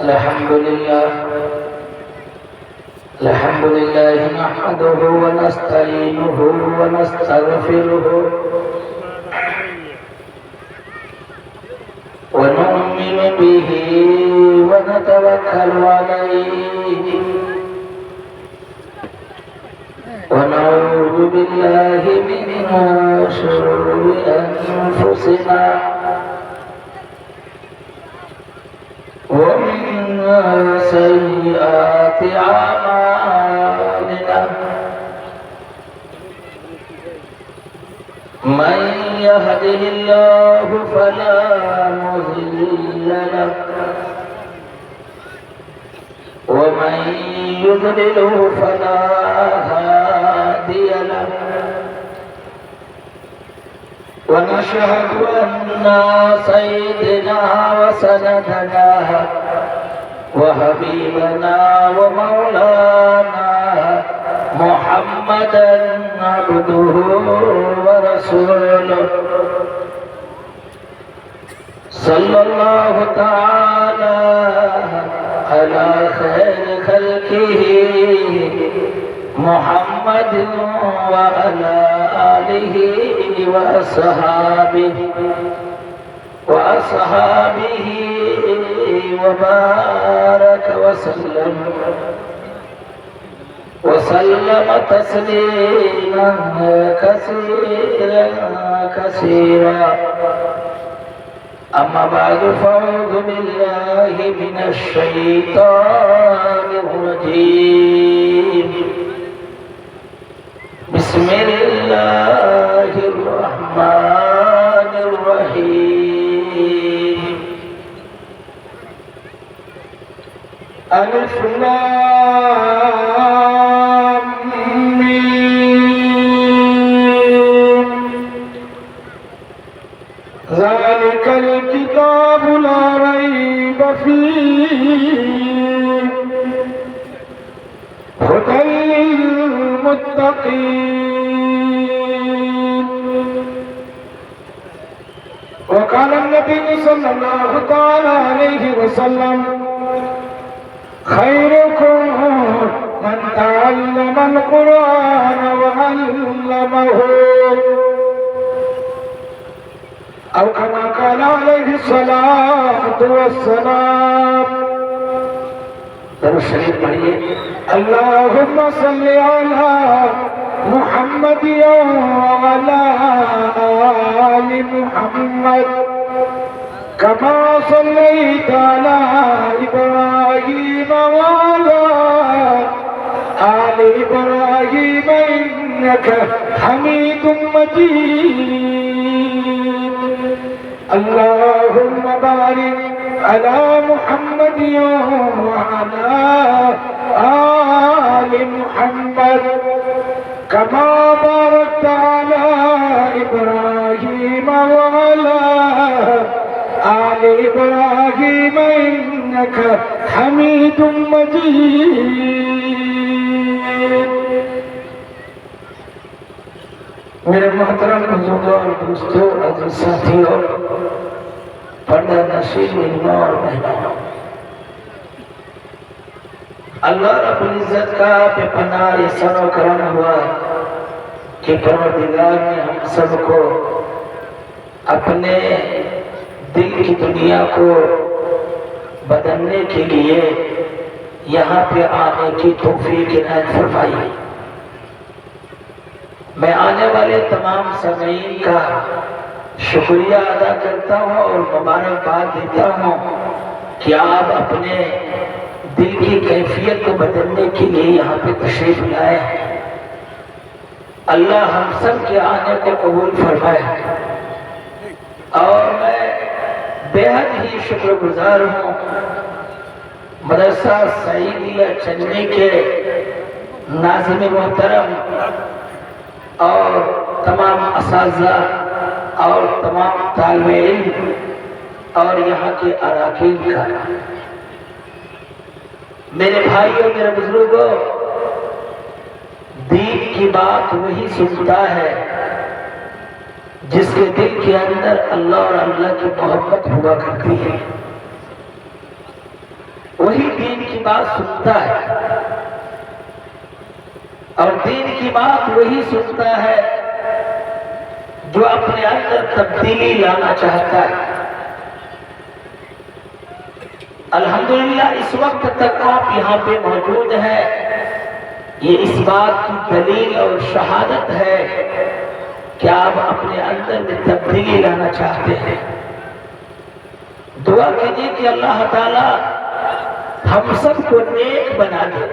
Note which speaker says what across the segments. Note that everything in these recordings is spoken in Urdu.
Speaker 1: الحمد لله نحمده ونستعينه ونستغفره ونؤمن به ونتوكل عليه ونعوذ بالله من شرور أنفسنا ومن سيئات أعمالنا من يهده الله فلا مضل له ومن يضلله فلا هادي له ونشهد أن سيدنا وسندنا وحبيبنا ومولانا محمدا عبده ورسوله صلى الله تعالى على خير خلقه محمد وعلى آله وأصحابه وبارك وسلم تسليما كثيرا أما بعد فأعوذ بالله من الشيطان الرجيم بسم الله الرحمن الرحيم ألف لام ميم ذلك الكتاب لا ريب فيه هدى للمتقين وقال النبي صلى الله تعالى عليه وسلم خيركم من تعلم القرآن وعلمه أو كما قال عليه الصلاة والسلام درشريف پڑھیے اللهم صل على محمد وعلى آل محمد كما صليت على إبراهيم وعلى آل إبراهيم إنك حميد مجيد اللهم بارك على محمد وعلى آل محمد كما باركت على إبراهيم وعلى آل إبراهيم إنك حميد مجيد میرے محترم بزرگوں اور دوستوں عزیز ساتھیوں پردہ نشین علماء اور بہنوں اللہ رب العزت کا بے پناہ احسان و کرم ہوا کہ پروردگار نے ہم سب کو اپنے دل کی دنیا کو بدلنے کے لیے یہاں پہ آنے کی توفیق عنایت فرمائی. میں آنے والے تمام سامعین کا شکریہ ادا کرتا ہوں اور مبارکباد دیتا ہوں کہ آپ اپنے دل کی کیفیت کو بدلنے کے لیے یہاں پہ تشریف لائے. اللہ ہم سب کے آنے کو قبول فرمائے. اور میں بے حد ہی شکر گزار ہوں مدرسہ سعیدیہ چنئی کے ناظم محترم اور تمام اساتذہ اور تمام طالب علم اور یہاں کے اراکین کا. میرے بھائیوں میرے بزرگوں دین کی بات وہی سنتا ہے جس کے دل کے اندر اللہ اور اللہ کی محبت ہوا کرتی ہے. وہی دین کی بات سنتا ہے، اور دین کی بات وہی سنتا ہے جو اپنے اندر تبدیلی لانا چاہتا ہے۔ الحمدللہ اس وقت تک آپ یہاں پہ موجود ہیں، یہ اس بات کی دلیل اور شہادت ہے کہ آپ اپنے اندر میں تبدیلی لانا چاہتے ہیں۔ دعا کیجیے کہ اللہ تعالی ہم سب کو نیک بنا دے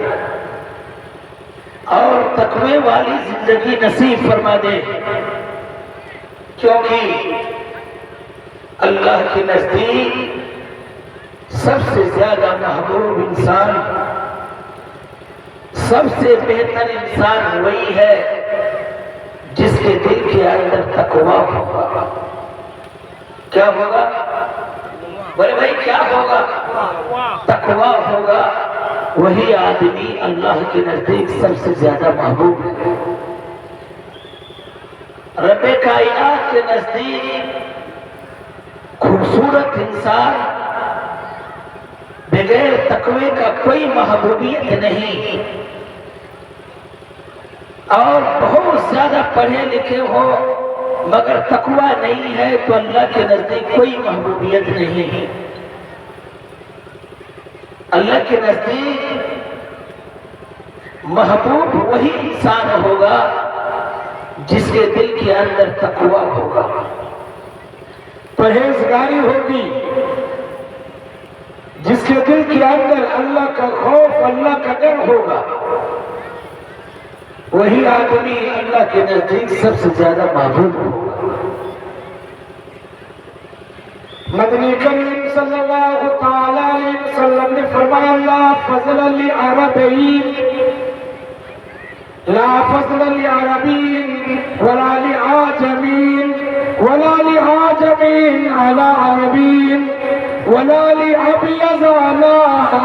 Speaker 1: اور تقوی والی زندگی نصیب فرما دے، کیونکہ اللہ کے نزدیک سب سے زیادہ محبوب انسان، سب سے بہتر انسان وہی ہے جس کے دل کے اندر تقوی ہوگا۔ کیا ہوگا؟ بولے بھائی کیا ہوگا؟ تقوی ہوگا، وہی آدمی اللہ کے نزدیک سب سے زیادہ محبوب ہے۔ رب کائنات کے نزدیک خوبصورت انسان بغیر تقوی کا کوئی محبوبیت نہیں، اور بہت زیادہ پڑھے لکھے ہو مگر تقوی نہیں ہے تو اللہ کے نزدیک کوئی محبوبیت نہیں۔ اللہ کے نزدیک محبوب وہی انسان ہوگا جس کے دل کے اندر تقوی ہوگا، پرہیزگاری ہوگی، جس کے دل کے اندر اللہ کا خوف، اللہ کا ڈر ہوگا، وہی آدمی اللہ کے نزدیک سب سے زیادہ محبوب ہوگا۔ مدنی کریم صلی اللہ تعالی علیہ وسلم نے فرمایا لا فضل لعربی لا فضل لعربی ولا لعاجمین ولا لعاجمین علی عربین ولا لأبيض على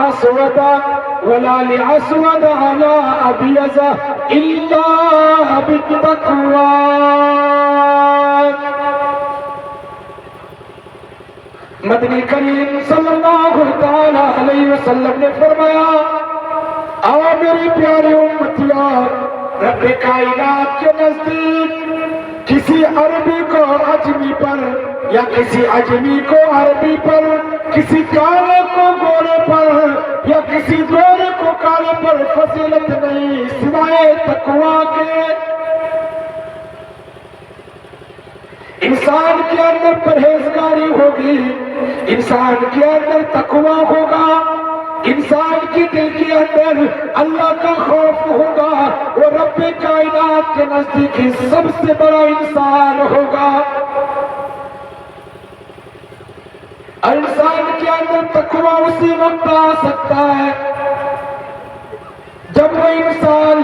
Speaker 1: أسود ولا لأسود على أبيض إلا بالتقوى۔ مدنی کریم صلی اللہ تعالی علیہ وسلم نے فرمایا آؤ میری پیاری امتیاں، رب کائنات کے نزدیک کسی عربی کو عجمی پر یا کسی عجمی کو عربی پر، کسی کالے کو گورے پر یا کسی گورے کو کالے پر فضیلت نہیں سوائے تقوی کے۔ انسان کے اندر پرہیزگاری ہوگی، انسان کے اندر تقوی ہوگا، انسان کی دل کے اندر اللہ کا خوف ہوگا، وہ رب کائنات کے نزدیک سب سے بڑا انسان ہوگا۔ انسان کے اندر تقوی اسی وقت آ سکتا ہے جب وہ انسان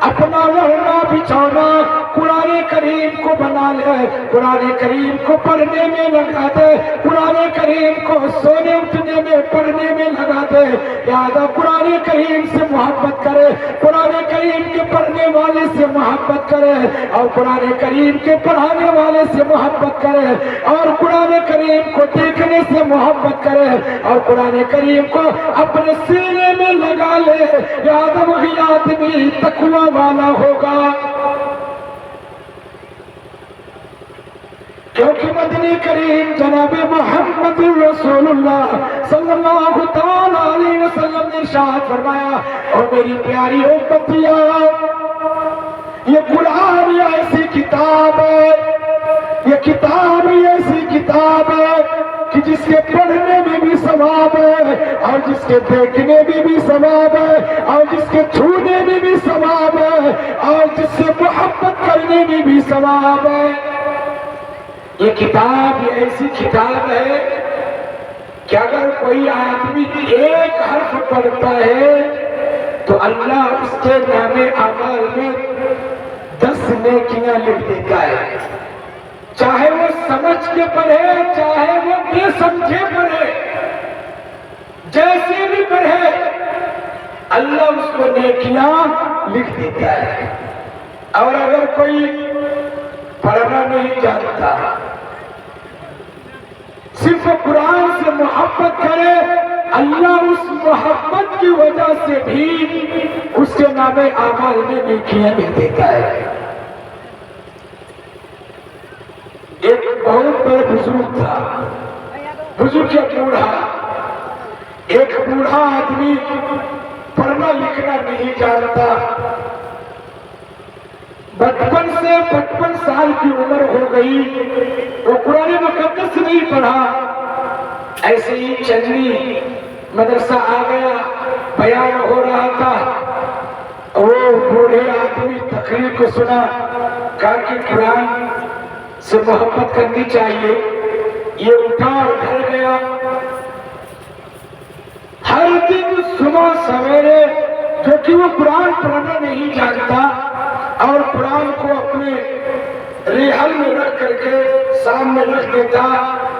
Speaker 1: اپنا لڑنا بچھونا قرآن کریم کو بنا لے، قرآن کریم کو پڑھنے میں لگا دے، قرآن کریم کو سونے اٹھنے میں پڑھنے میں لگا دے، لہذا قرآن کریم سے محبت کرے، قرآن کریم کے پڑھنے والے سے محبت کرے، اور قرآن کریم کے پڑھانے والے سے محبت کرے، اور قرآن کریم کو دیکھنے سے محبت کرے، اور قرآن کریم کو اپنے سینے میں لگا لے، لہذا وہی آدمی تقوی والا ہوگا۔ کیونکہ مدنی کریم جناب محمد رسول اللہ صلی اللہ تعالی علیہ وسلم نے ارشاد فرمایا اور میری پیاری امتیاں، یہ قرآن ایسی کتاب ہے، یہ کتاب ایسی کتاب ہے کہ جس کے پڑھنے میں بھی ثواب ہے اور جس کے دیکھنے میں بھی ثواب ہے اور جس کے چھونے میں بھی ثواب ہے اور جس سے محبت کرنے میں بھی ثواب ہے۔ یہ کتاب یہ ایسی کتاب ہے کہ اگر کوئی آدمی ایک حرف پڑھتا ہے تو اللہ اس کے نام اعمال میں 10 نیکیاں لکھ دیتا ہے، چاہے وہ سمجھ کے پڑھے چاہے وہ بے سمجھے پڑھے، جیسے بھی پڑھے اللہ اس کو نیکیاں لکھ دیتا ہے۔ اور اگر کوئی پڑھنا نہیں جانتا، صرف قرآن سے محبت کرے اللہ اس محبت کی وجہ سے بھی اس کے نام اعمال میں نیکیاں بھی دیتا ہے۔ ایک بہت بڑا بزرگ تھا، بزرگ یا بوڑھا، ایک بوڑھا آدمی پڑھنا لکھنا نہیں جانتا، بچپن سے 55 سال کی عمر ہو گئی، وہ قرآن مقدس نہیں پڑھا، ایسے ہی چلنی مدرسہ آ گیا، بیان ہو رہا تھا، وہ بوڑھے آدمی تقریر کو سنا، کہا کہ قرآن سے محبت کرنی چاہیے، یہ اٹھا اور گھر گیا، ہر دن صبح سویرے، جو کہ وہ قرآن پڑھنا نہیں جانتا اور قرآن کو اپنے ریحل میں رکھ کر کے سامنے رکھ دیتا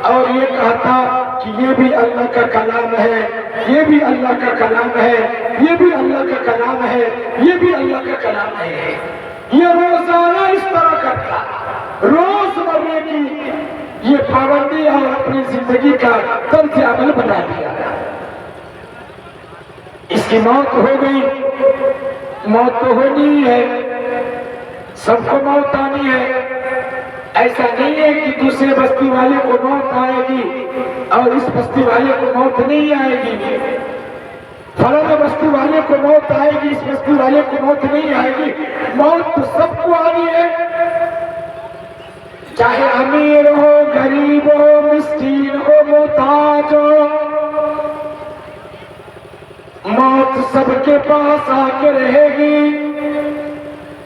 Speaker 1: اور یہ کہتا کہ یہ بھی اللہ کا کلام ہے، یہ بھی اللہ کا کلام ہے، یہ بھی اللہ کا کلام ہے، یہ بھی اللہ کا کلام ہے۔ یہ روزانہ اس طرح کرتا، روز مرے کی یہ پابندی اور اپنی زندگی کا طرز عمل بنا لیا۔ اس کی موت ہو گئی، موت تو ہونی ہے، سب کو موت آنی ہے، ایسا نہیں ہے کہ دوسرے بستی والے کو موت آئے گی اور اس بستی والے کو موت نہیں آئے گی، فلاں بستی والے کو موت آئے گی اس بستی والے کو موت نہیں آئے گی، موت تو سب کو آنی ہے، چاہے امیر ہو، غریب ہو، مسکین ہو، محتاج ہو، موت سب کے پاس آ کے رہے گی،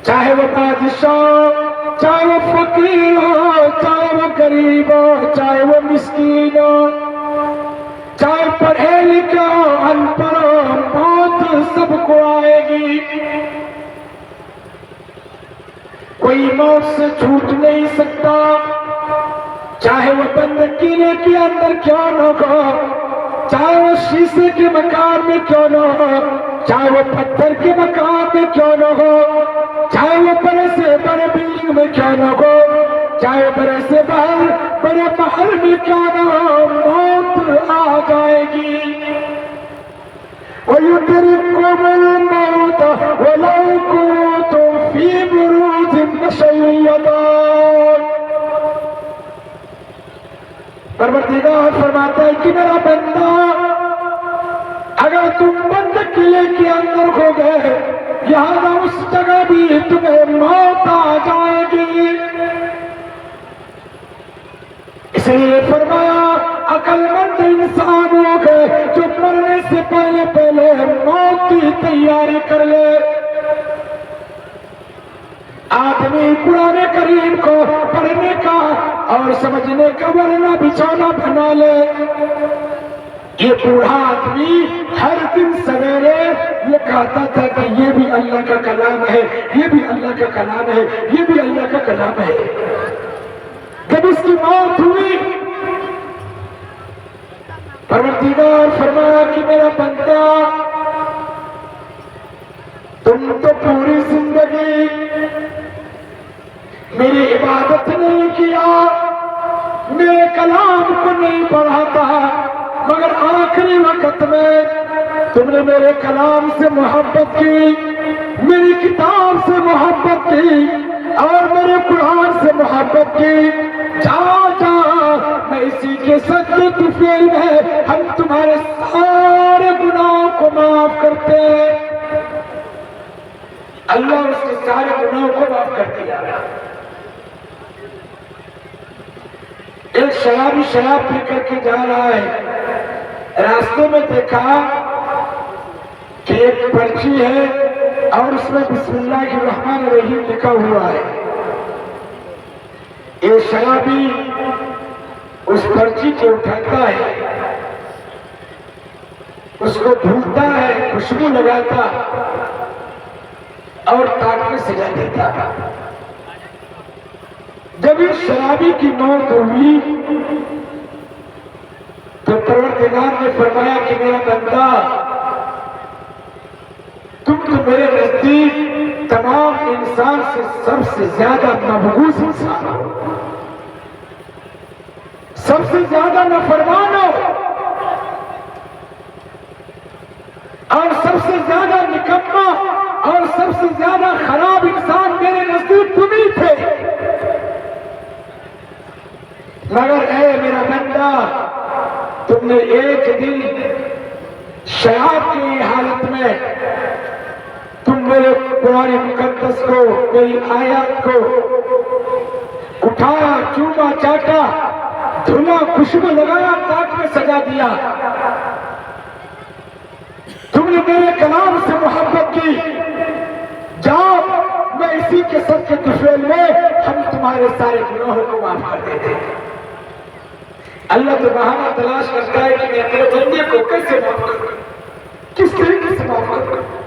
Speaker 1: چاہے وہ بادشاہ، چاہے وہ فقیر ہو، چاہے وہ غریب ہو، چاہے وہ مسکین ہو، چاہے پڑھے لکھے ہو، ان پڑھ ہو، موت سب کو آئے گی، کوئی موت سے چھوٹ نہیں سکتا، چاہے وہ بند قلعے کے اندر کیوں نہ ہو، چاہے وہ شیشے کے مکان میں کیوں نہ ہو، چاہے وہ پتھر کے مکان میں کیوں نہ ہو، چاہے وہ بڑے سے بڑے بلڈنگ میں کیوں نہ ہو، چاہے بڑے سے بڑے محل میں کیوں نہ ہو، موت آ جائے گی۔ وَيُدْرِكُكُمُ الْمَوْتَ وَلَوْ كُنتُمْ فِي بُرُوجٍ مُّشَيَّدَةٍ۔ پروردگار فرماتا ہے کہ میرا بندہ، اگر تم بند قلعے کے اندر ہو گئے، یہاں اس جگہ بھی تمہیں موت آ جائے گی، اس لیے فرمایا عقل مند انسان ہو گئے جو مرنے سے پہلے پہلے موت کی تیاری کر لے۔ آدمی قرآن کریم کو پڑھنے کا اور سمجھنے کا ورنہ بچھونا بنا لے۔ یہ بوڑھا آدمی ہر دن سویرے یہ کہتا تھا کہ یہ بھی اللہ کا کلام ہے، یہ بھی اللہ کا کلام ہے، یہ بھی اللہ کا کلام ہے۔ جب اس کی موت ہوئی، پروردگار فرمایا کہ میرا بندہ، تم تو پوری زندگی میری عبادت نہیں کیا، میرے کلام کو نہیں پڑھا تھا، مگر آخری وقت میں تم نے میرے کلام سے محبت کی، میری کتاب سے محبت کی اور میرے قرآن سے محبت کی۔ جا میں اسی کے سجدے کی فعل میں ہم تمہارے سارے گناہوں کو معاف کرتے ہیں۔ اللہ اس کے سارے گناہوں کو معاف کر دیا۔ ایک شرابی شراب پی کر کے جا رہا ہے، راستے میں دیکھا کہ ایک پرچی ہے اور اس میں بسم اللہ الرحمن الرحیم لکھا ہوا ہے۔ یہ شرابی اس پرچی کو اٹھاتا ہے، اس کو دھوتا ہے، خوشبو لگاتا اور تاک میں سجا دیتا۔ جب اس شرابی کی موت ہوئی تو پروردگار نے فرمایا کہ میرا بندہ، تم تو میرے نزدیک تمام انسان سے سب سے زیادہ مبغوض انسان ہو، سب سے زیادہ نافرمان ہو،
Speaker 2: اور سب سے زیادہ نکما اور سب سے زیادہ خراب انسان میرے نزدیک تم ہی تھے، مگر اے میرا بندہ تم نے ایک دن شراب کی حالت میں تم میرے قرآن مقدس کو، میری آیات کو اٹھایا، چوما چاٹا، دھلا، خوشبو لگایا، تاک میں سجا دیا۔ تم نے میرے کلام سے محبت کی، جاؤ میں اسی کے سب کے طفیل میں ہم تمہارے سارے گناہوں کو معاف کر دیتے ہیں۔ اللہ تو بہانہ تلاش کرتا ہے کہ میں اپنے بندے کو کیسے معاف کروں، کس طریقے سے معاف کروں۔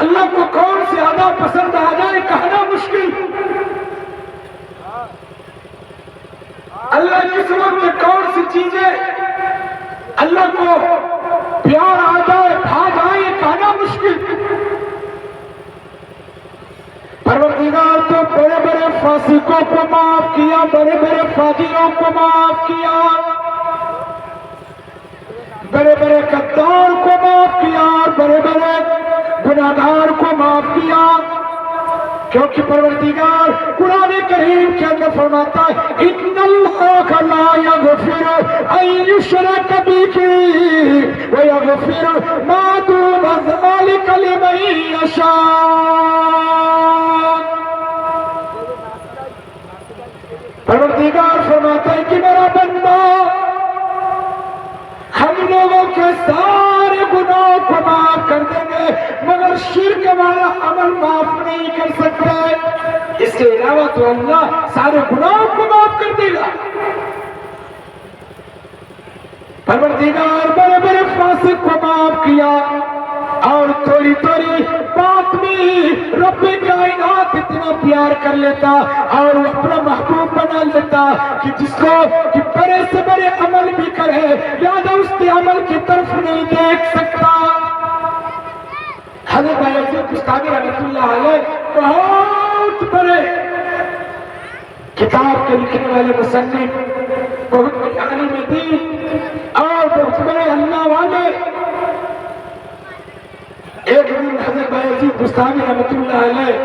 Speaker 2: اللہ کو کون سے زیادہ پسند آ جائے کہنا مشکل، اللہ کس وقت کون سی چیزیں اللہ کو پیار آ جائے، بھا جائے، یہ کہنا مشکل۔ پروردگار تو بڑے بڑے فاسقوں کو معاف کیا، بڑے بڑے فاجروں کو معاف کیا، بڑے بڑے غدار کو معاف کیا، بڑے بڑے گناہگار کو معاف کیا، کیونکہ پروردگار قرآن کریم کے اندر فرماتا ہے ان اللہ لا یغفر ان یشرک بہ ویغفر ما دون ذلک لمن یشاء۔ پروردگار فرماتا ہے کہ میرا بندہ ہم لوگوں کے سارے گناہوں کو معاف کر دیں گے، مگر شرک والا عمل معاف نہیں کر سکتے۔ اس کے علاوہ تو اللہ سارے گناہوں کو معاف کر دے گا۔ پروردگار بڑے بڑے فاسق کو معاف کیا، اور تھوڑی تھوڑی بات میں رب کائنات اتنا پیار کر لیتا اور وہ اپنا محبوب بنا لیتا کہ جس کو کہ بڑے سے بڑے عمل بھی کرے لہذا اس کے عمل کی طرف نہیں دیکھ سکتا۔ حضرت بایزید بستامی رحمۃ اللہ علیہ بہت بڑے کتاب کے لکھنے والے مصنف، بہت بڑے عالم دین اور بہت بڑے اللہ والے۔ ایک دن حضرت بایزید بستامی رحمۃ اللہ علیہ